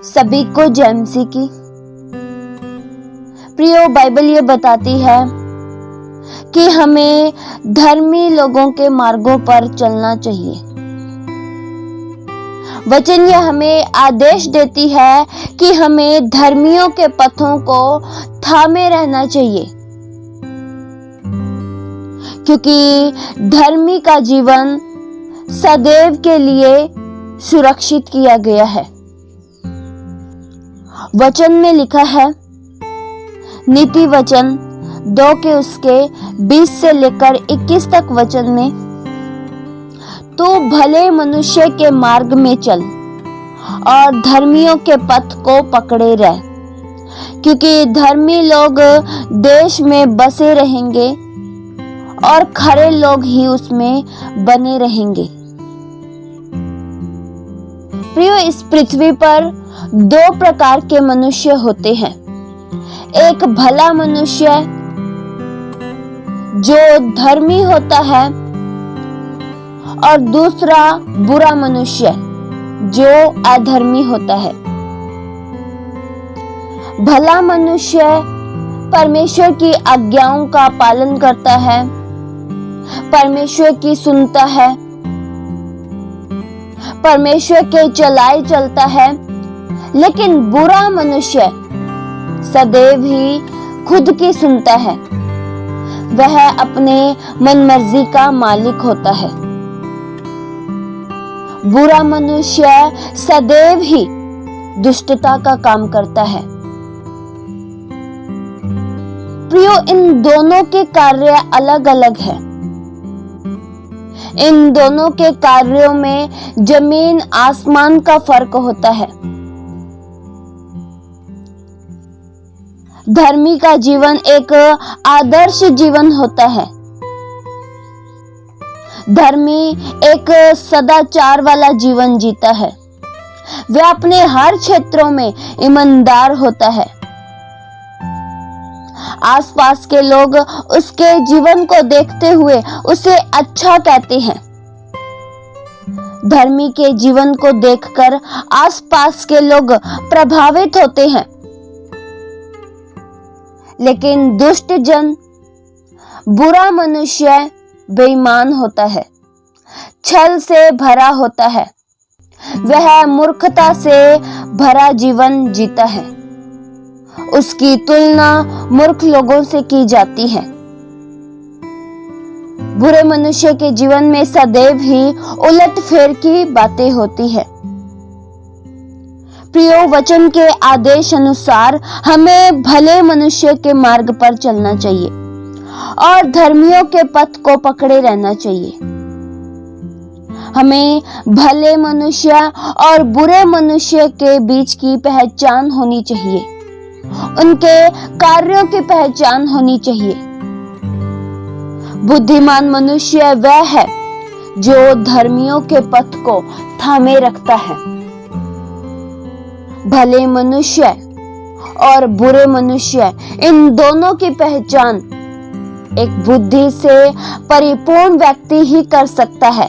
सभी को जय मसीह की। प्रियो, बाइबल ये बताती है कि हमें धर्मी लोगों के मार्गों पर चलना चाहिए। वचन ये हमें आदेश देती है कि हमें धर्मियों के पथों को थामे रहना चाहिए, क्योंकि धर्मी का जीवन सदैव के लिए सुरक्षित किया गया है। वचन में लिखा है, नीति वचन 2 के उसके 20 से लेकर 21 तक वचन में, तू भले मनुष्य के मार्ग में चल और धर्मियों के पथ को पकड़े रह, क्योंकि धर्मी लोग देश में बसे रहेंगे और खरे लोग ही उसमें बने रहेंगे। प्रियो, इस पृथ्वी पर 2 प्रकार के मनुष्य होते हैं। एक भला मनुष्य जो धर्मी होता है और दूसरा बुरा मनुष्य जो अधर्मी होता है। भला मनुष्य परमेश्वर की आज्ञाओं का पालन करता है, परमेश्वर की सुनता है, परमेश्वर के चलाए चलता है। लेकिन बुरा मनुष्य सदैव ही खुद की सुनता है, वह अपने मनमर्जी का मालिक होता है। बुरा मनुष्य सदैव ही दुष्टता का काम करता है। प्रियो, इन दोनों के कार्य अलग अलग हैं। इन दोनों के कार्यों में जमीन आसमान का फर्क होता है। धर्मी का जीवन एक आदर्श जीवन होता है। धर्मी एक सदाचार वाला जीवन जीता है। वह अपने हर क्षेत्रों में ईमानदार होता है। आसपास के लोग उसके जीवन को देखते हुए उसे अच्छा कहते हैं। धर्मी के जीवन को देखकर आसपास के लोग प्रभावित होते हैं। लेकिन दुष्ट जन, बुरा मनुष्य बेईमान होता है, छल से भरा होता है। वह मूर्खता से भरा जीवन जीता है। उसकी तुलना मूर्ख लोगों से की जाती है। बुरे मनुष्य के जीवन में सदैव ही उलटफेर की बातें होती है। प्रियो, वचन के आदेश अनुसार हमें भले मनुष्य के मार्ग पर चलना चाहिए और धर्मियों के पथ को पकड़े रहना चाहिए। हमें भले मनुष्य और बुरे मनुष्य के बीच की पहचान होनी चाहिए। उनके कार्यों की पहचान होनी चाहिए। बुद्धिमान मनुष्य वह है जो धर्मियों के पथ को थामे रखता है। भले मनुष्य और बुरे मनुष्य, इन दोनों की पहचान एक बुद्धि से परिपूर्ण व्यक्ति ही कर सकता है।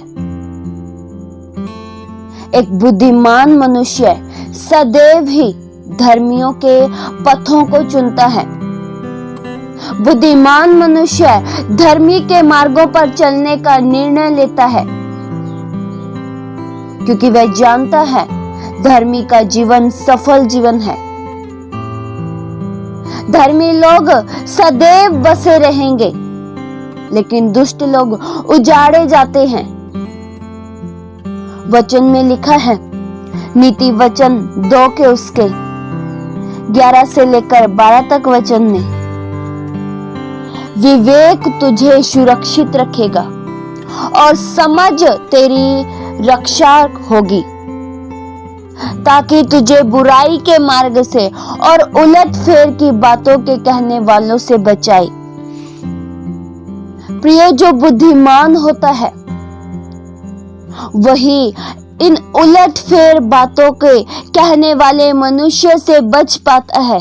एक बुद्धिमान मनुष्य सदैव ही धर्मियों के पथों को चुनता है। बुद्धिमान मनुष्य धर्मी के मार्गों पर चलने का निर्णय लेता है, क्योंकि वह जानता है धर्मी का जीवन सफल जीवन है। धर्मी लोग सदैव बसे रहेंगे, लेकिन दुष्ट लोग उजाड़े जाते हैं। वचन में लिखा है, नीति वचन 2 के उसके 11 से लेकर 12 तक वचन में, विवेक तुझे सुरक्षित रखेगा और समझ तेरी रक्षा होगी, ताकि तुझे बुराई के मार्ग से और उलटफेर की बातों के कहने वालों से बचाए। प्रियो, जो बुद्धिमान होता है वही इन उलटफेर बातों के कहने वाले मनुष्य से बच पाता है।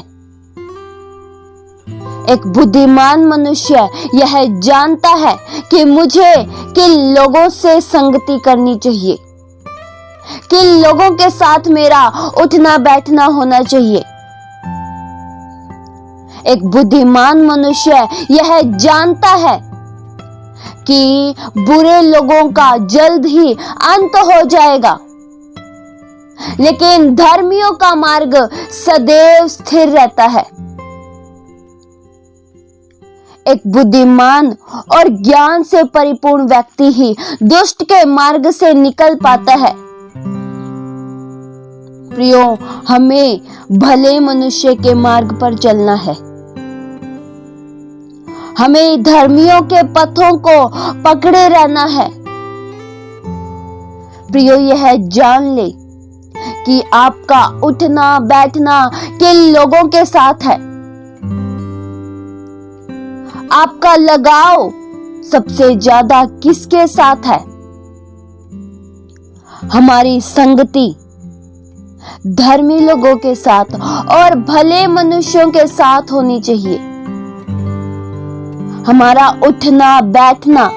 एक बुद्धिमान मनुष्य यह जानता है कि मुझे किन लोगों से संगति करनी चाहिए, किन लोगों के साथ मेरा उठना बैठना होना चाहिए। एक बुद्धिमान मनुष्य यह जानता है कि बुरे लोगों का जल्द ही अंत हो जाएगा, लेकिन धर्मियों का मार्ग सदैव स्थिर रहता है। एक बुद्धिमान और ज्ञान से परिपूर्ण व्यक्ति ही दुष्ट के मार्ग से निकल पाता है। प्रियो, हमें भले मनुष्य के मार्ग पर चलना है। हमें धर्मियों के पथों को पकड़े रहना है। प्रियो, यह जान ले कि आपका उठना बैठना किन लोगों के साथ है। आपका लगाव सबसे ज्यादा किसके साथ है। हमारी संगति धर्मी लोगों के साथ और भले मनुष्यों के साथ होनी चाहिए। हमारा उठना बैठना,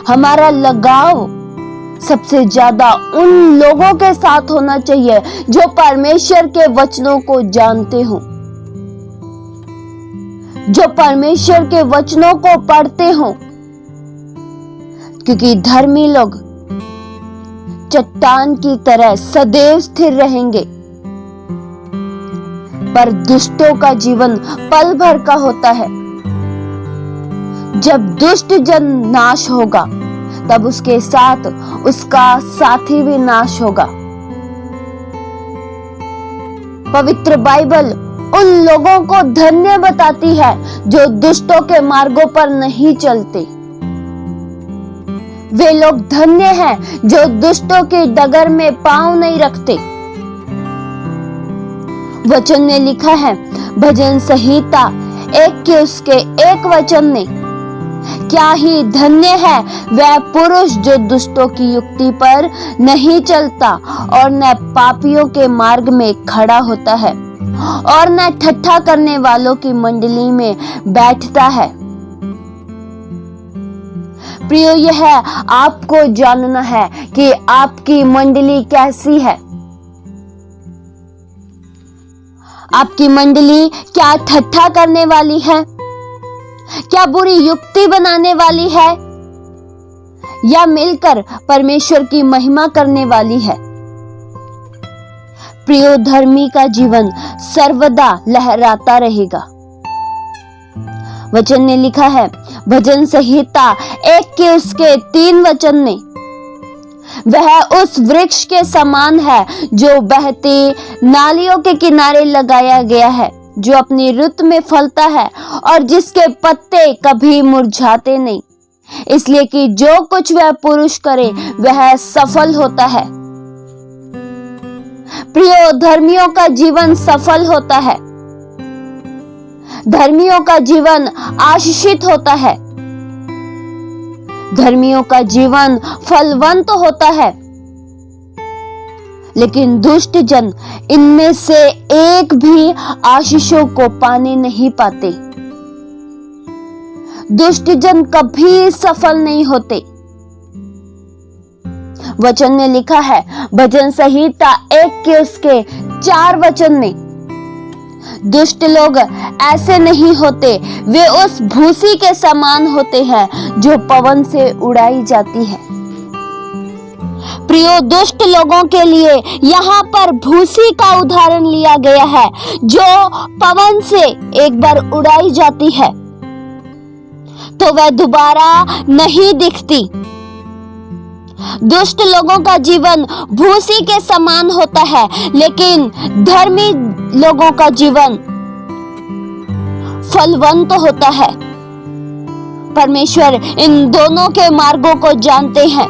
हमारा लगाव सबसे ज्यादा उन लोगों के साथ होना चाहिए जो परमेश्वर के वचनों को जानते हो, जो परमेश्वर के वचनों को पढ़ते हो। क्योंकि धर्मी लोग चट्टान की तरह सदैव स्थिर रहेंगे, पर दुष्टों का जीवन पल भर का होता है। जब दुष्ट जन नाश होगा, तब उसके साथ उसका साथी भी नाश होगा। पवित्र बाइबल उन लोगों को धन्य बताती है जो दुष्टों के मार्गों पर नहीं चलते। वे लोग धन्य हैं जो दुष्टों की डगर में पांव नहीं रखते। वचन में लिखा है, भजन संहिता 1 के उसके 1 वचन में, क्या ही धन्य है वह पुरुष जो दुष्टों की युक्ति पर नहीं चलता और न पापियों के मार्ग में खड़ा होता है और न ठट्ठा करने वालों की मंडली में बैठता है। प्रियो, यह आपको जानना है कि आपकी मंडली कैसी है। आपकी मंडली क्या ठट्ठा करने वाली है, क्या बुरी युक्ति बनाने वाली है, या मिलकर परमेश्वर की महिमा करने वाली है। प्रियो, धर्मी का जीवन सर्वदा लहराता रहेगा। वचन में लिखा है, भजन संहिता 1 के उसके 3 वचन में, वह उस वृक्ष के समान है जो बहती नालियों के किनारे लगाया गया है, जो अपनी रुत में फलता है और जिसके पत्ते कभी मुरझाते नहीं, इसलिए कि जो कुछ वह पुरुष करे वह सफल होता है। प्रियो, धर्मियों का जीवन सफल होता है। धर्मियों का जीवन आशीषित होता है। धर्मियों का जीवन फलवंत होता है। लेकिन दुष्ट जन इनमें से एक भी आशीषों को पाने नहीं पाते। दुष्ट जन कभी सफल नहीं होते। वचन में लिखा है, भजन संहिता 1 के उसके 4 वचन में, दुष्ट लोग ऐसे नहीं होते, वे उस भूसी के समान होते हैं जो पवन से उड़ाई जाती है। प्रियो, दुष्ट लोगों के लिए यहाँ पर भूसी का उदाहरण लिया गया है जो पवन से एक बार उड़ाई जाती है तो वह दोबारा नहीं दिखती। दुष्ट लोगों का जीवन भूसी के समान होता है, लेकिन धर्मी लोगों का जीवन फलवंत होता है। परमेश्वर इन दोनों के मार्गों को जानते हैं।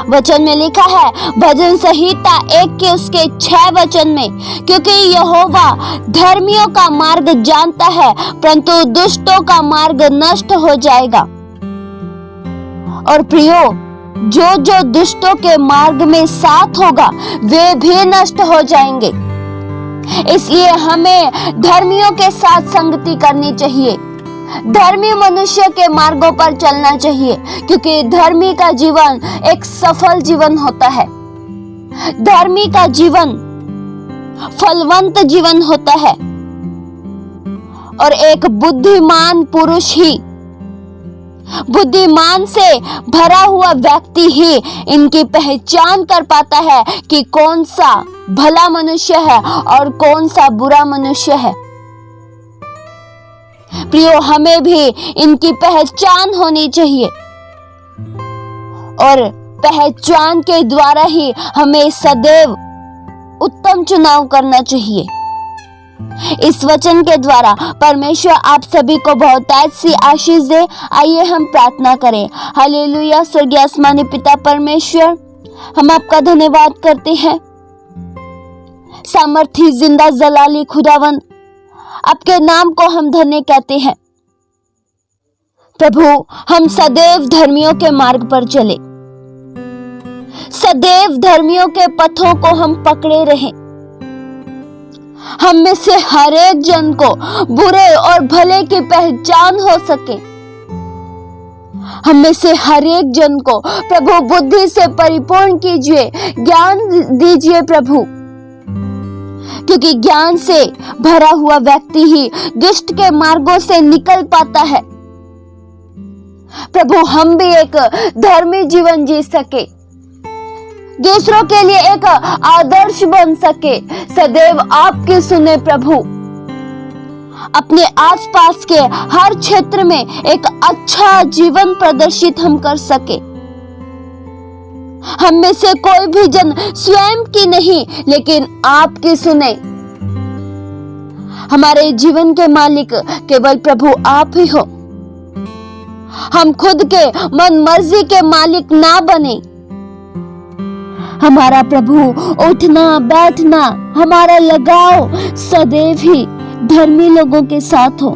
वचन में लिखा है, भजन संहिता 1 के उसके 6 वचन में, क्योंकि यहोवा धर्मियों का मार्ग जानता है, परंतु दुष्टों का मार्ग नष्ट हो जाएगा। और प्रियो, जो जो दुष्टों के मार्ग में साथ होगा वे भी नष्ट हो जाएंगे। इसलिए हमें धर्मियों के साथ संगति करनी चाहिए धर्मी मनुष्य के मार्गों पर चलना चाहिए, क्योंकि धर्मी का जीवन एक सफल जीवन होता है। धर्मी का जीवन फलवंत जीवन होता है और एक बुद्धिमान पुरुष ही, बुद्धिमान से भरा हुआ व्यक्ति ही इनकी पहचान कर पाता है कि कौन सा भला मनुष्य है और कौन सा बुरा मनुष्य है। प्रियो, हमें भी इनकी पहचान होनी चाहिए और पहचान के द्वारा ही हमें सदैव उत्तम चुनाव करना चाहिए। इस वचन के द्वारा परमेश्वर आप सभी को बहुतायत सी आशीष दे। आइए हम प्रार्थना करें। हालेलुया। स्वर्गीय आसमानी पिता परमेश्वर, हम आपका धन्यवाद करते हैं। सामर्थी जिंदा जलाली खुदावंद, आपके नाम को हम धन्य कहते हैं। प्रभु, हम सदैव धर्मियों के मार्ग पर चले, सदैव धर्मियों के पथों को हम पकड़े रहें। हम में से हर एक जन को बुरे और भले की पहचान हो सके। हम में से हर एक जन को प्रभु बुद्धि से परिपूर्ण कीजिए, ज्ञान दीजिए प्रभु, क्योंकि ज्ञान से भरा हुआ व्यक्ति ही दुष्ट के मार्गों से निकल पाता है। प्रभु, हम भी एक धर्मी जीवन जी सके, दूसरों के लिए एक आदर्श बन सके, सदैव आपकी सुने प्रभु। अपने आसपास के हर क्षेत्र में एक अच्छा जीवन प्रदर्शित हम कर सके। हम में से कोई भी जन स्वयं की नहीं, लेकिन आपकी सुने। हमारे जीवन के मालिक केवल प्रभु आप ही हो। हम खुद के मन मर्जी के मालिक ना बने। हमारा प्रभु उठना बैठना, हमारा लगाव सदैव ही धर्मी लोगों के साथ हो।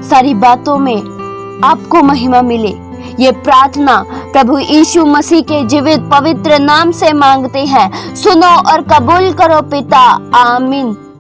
सारी बातों में आपको महिमा मिले, ये प्रार्थना प्रभु यीशु मसीह के जीवित पवित्र नाम से मांगते हैं। सुनो और कबूल करो पिता। आमीन।